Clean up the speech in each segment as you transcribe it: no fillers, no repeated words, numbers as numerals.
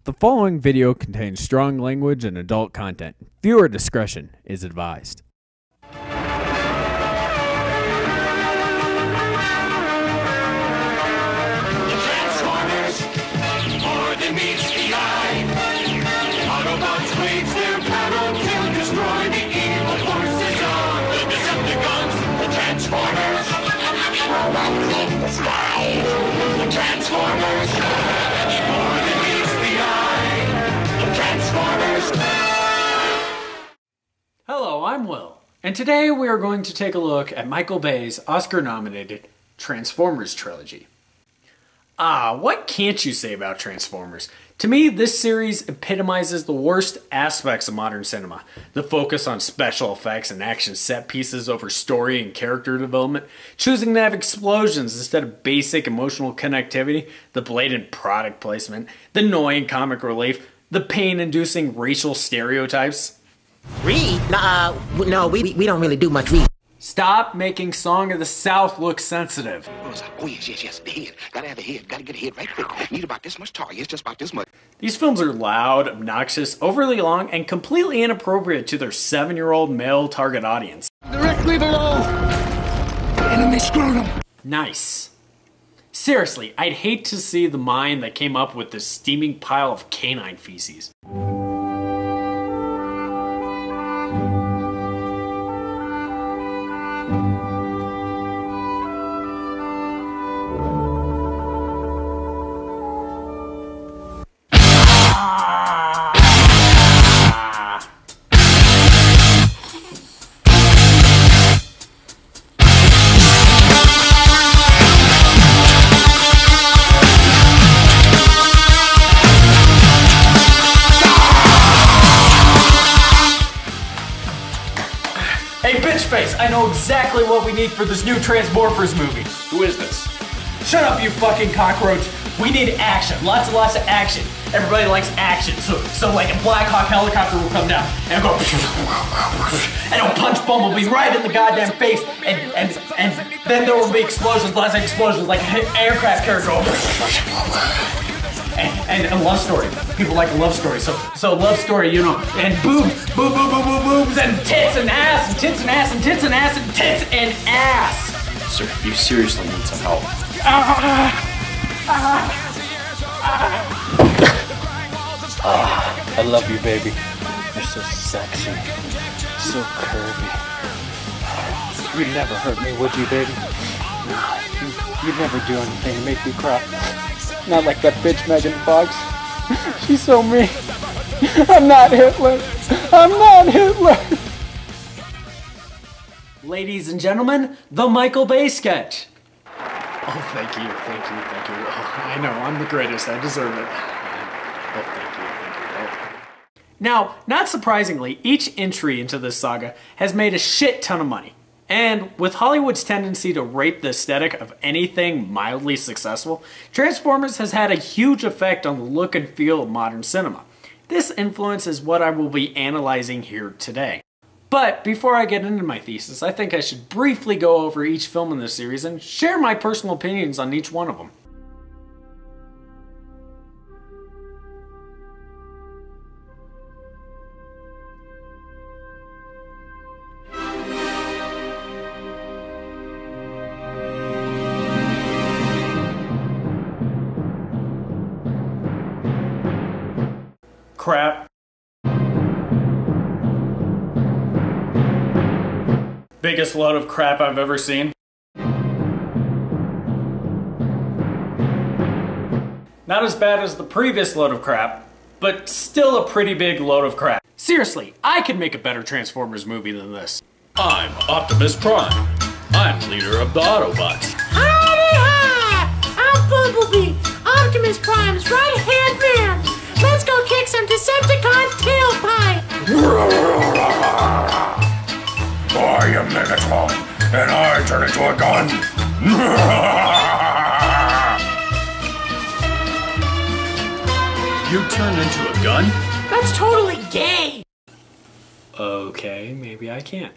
The following video contains strong language and adult content. Viewer discretion is advised. Transformers, more than meets the eye. Autobots wage their battle to destroy the evil forces of the Decepticons. The Transformers, robots in the sky. The Transformers, more than meets the eye. The Transformers. Hello, I'm Will, and today we are going to take a look at Michael Bay's Oscar-nominated Transformers trilogy. What can't you say about Transformers? To me, this series epitomizes the worst aspects of modern cinema. The focus on special effects and action set pieces over story and character development, choosing to have explosions instead of basic emotional connectivity, the blatant product placement, the annoying comic relief, the pain-inducing racial stereotypes. Read? No, we don't really do much reading. Stop making Song of the South look sensitive. Oh, yes, the head. Gotta have the head. Gotta get the head right quick. Need about this much tar. Yes, just about this much. These films are loud, obnoxious, overly long, and completely inappropriate to their 7-year-old male target audience. Directly below. Enemy scrotum. Nice. Seriously, I'd hate to see the mind that came up with this steaming pile of canine feces. Hey, bitch face! I know exactly what we need for this new Transmorphers movie. Who is this? Shut up, you fucking cockroach! We need action, lots and lots of action. Everybody likes action, so like a Black Hawk helicopter will come down and go and it'll punch Bumblebee right in the goddamn face, and then there will be explosions, lots of explosions, like an aircraft carrier go. And a love story. People like a love story. So love story, you know, and boobs, boobs, and tits and ass, and tits and ass, and tits and ass, and tits and ass. Sir, you seriously need some help. I love you, baby. You're so sexy, so curvy. You'd never hurt me, would you, baby? No, you'd never do anything to make me cry. Not like that bitch Megan Fox. She's so mean. I'm not Hitler. I'm not Hitler. Ladies and gentlemen, the Michael Bay sketch. Oh, thank you. Oh, I know, I'm the greatest. I deserve it. Oh, thank you. Oh. Now, not surprisingly, each entry into this saga has made a shit ton of money. And with Hollywood's tendency to rape the aesthetic of anything mildly successful, Transformers has had a huge effect on the look and feel of modern cinema. This influence is what I will be analyzing here today. But before I get into my thesis, I think I should briefly go over each film in this series and share my personal opinions on each one of them. Crap. Biggest load of crap I've ever seen. Not as bad as the previous load of crap, but still a pretty big load of crap. Seriously, I could make a better Transformers movie than this. I'm Optimus Prime. I'm leader of the Autobots. Howdy-hi! I'm Bumblebee, Optimus Prime's right-hand man. Let's go kick some Decepticon tailpipe! I am Megatron, and I turn into a gun. You turned into a gun? That's totally gay! Okay, maybe I can't.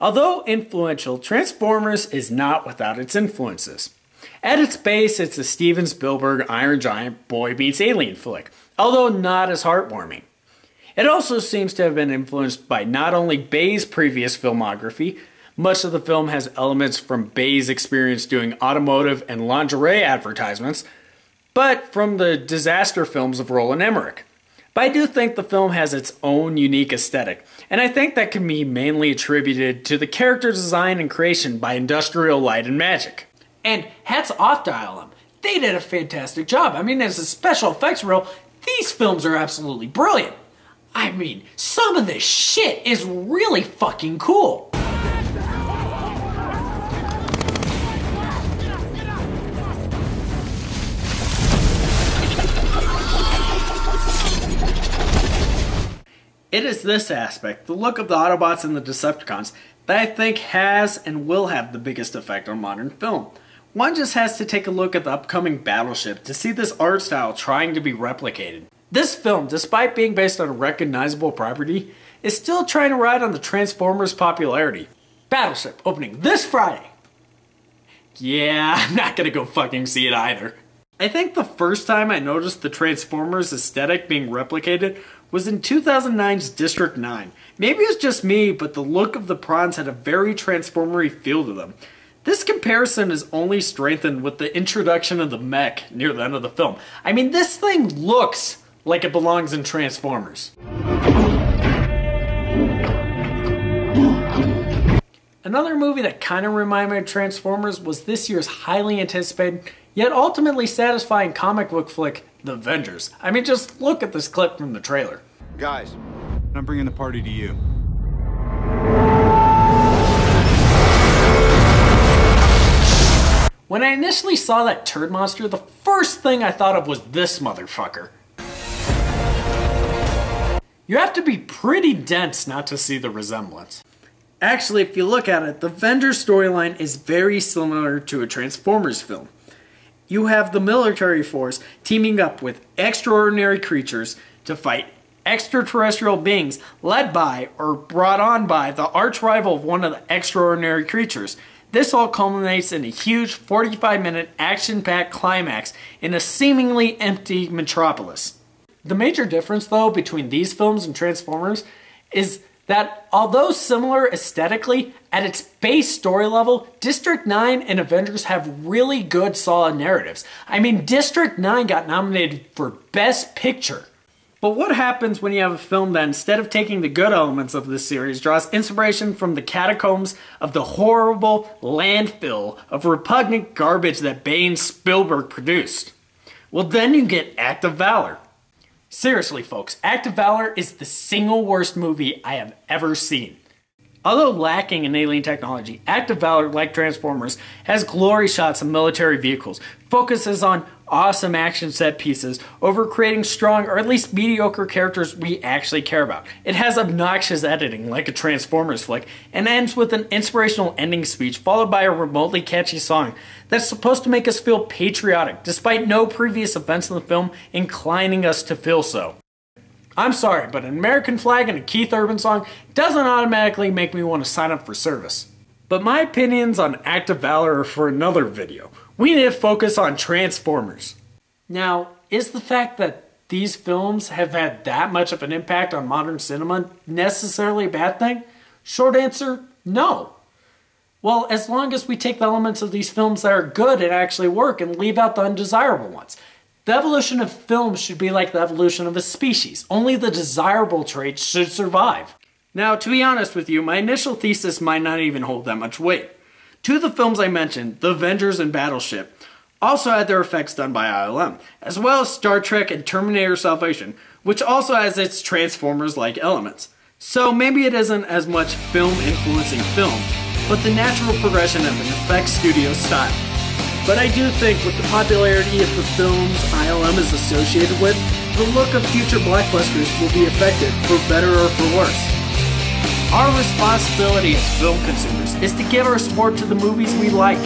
Although influential, Transformers is not without its influences. At its base, it's a Steven Spielberg Iron Giant boy meets alien flick, although not as heartwarming. It also seems to have been influenced by not only Bay's previous filmography. Much of the film has elements from Bay's experience doing automotive and lingerie advertisements, but from the disaster films of Roland Emmerich. But I do think the film has its own unique aesthetic, and I think that can be mainly attributed to the character design and creation by Industrial Light and Magic. And hats off to ILM. They did a fantastic job. I mean, as a special effects reel, these films are absolutely brilliant. I mean, some of this shit is really fucking cool. It is this aspect, the look of the Autobots and the Decepticons, that I think has and will have the biggest effect on modern film. One just has to take a look at the upcoming Battleship to see this art style trying to be replicated. This film, despite being based on a recognizable property, is still trying to ride on the Transformers' popularity. Battleship opening this Friday. Yeah, I'm not gonna go fucking see it either. I think the first time I noticed the Transformers aesthetic being replicated was in 2009's District 9. Maybe it's just me, but the look of the prawns had a very Transformery feel to them. This comparison is only strengthened with the introduction of the mech near the end of the film. I mean, this thing looks like it belongs in Transformers. Another movie that kind of reminded me of Transformers was this year's highly anticipated, yet ultimately satisfying comic book flick, The Avengers. I mean, just look at this clip from the trailer. Guys, I'm bringing the party to you. When I initially saw that turd monster, the first thing I thought of was this motherfucker. You have to be pretty dense not to see the resemblance. Actually, if you look at it, the Avengers storyline is very similar to a Transformers film. You have the military force teaming up with extraordinary creatures to fight extraterrestrial beings led by or brought on by the arch rival of one of the extraordinary creatures. This all culminates in a huge 45-minute action-packed climax in a seemingly empty metropolis. The major difference, though, between these films and Transformers is that although similar aesthetically, at its base story level, District 9 and Avengers have really good solid narratives. I mean, District 9 got nominated for Best Picture. But what happens when you have a film that, instead of taking the good elements of this series, draws inspiration from the catacombs of the horrible landfill of repugnant garbage that Bay and Spielberg produced? Well, then you get Act of Valor. Seriously, folks, Act of Valor is the single worst movie I have ever seen. Although lacking in alien technology, Act of Valor, like Transformers, has glory shots of military vehicles, focuses on awesome action set pieces over creating strong or at least mediocre characters we actually care about. It has obnoxious editing like a Transformers flick and ends with an inspirational ending speech followed by a remotely catchy song that's supposed to make us feel patriotic despite no previous events in the film inclining us to feel so. I'm sorry, but an American flag and a Keith Urban song doesn't automatically make me want to sign up for service. But my opinions on Act of Valor are for another video. We need to focus on Transformers. Now, is the fact that these films have had that much of an impact on modern cinema necessarily a bad thing? Short answer, no. Well, as long as we take the elements of these films that are good and actually work and leave out the undesirable ones. The evolution of film should be like the evolution of a species. Only the desirable traits should survive. Now, to be honest with you, my initial thesis might not even hold that much weight. Two of the films I mentioned, The Avengers and Battleship, also had their effects done by ILM, as well as Star Trek and Terminator Salvation, which also has its Transformers-like elements. So maybe it isn't as much film influencing film, but the natural progression of an effects studio style. But I do think with the popularity of the films ILM is associated with, the look of future blockbusters will be affected for better or for worse. Our responsibility as film consumers is to give our support to the movies we like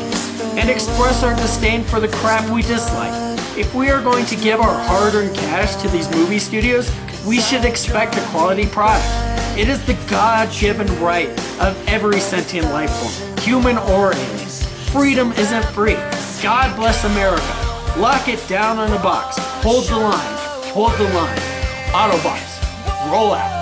and express our disdain for the crap we dislike. If we are going to give our hard-earned cash to these movie studios, we should expect a quality product. It is the God-given right of every sentient life form, human or alien. Freedom isn't free. God bless America. Lock it down on a box. Hold the line. Hold the line. Autobots, roll out.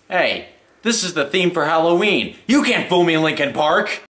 Hey, this is the theme for Halloween. You can't fool me, Lincoln Park.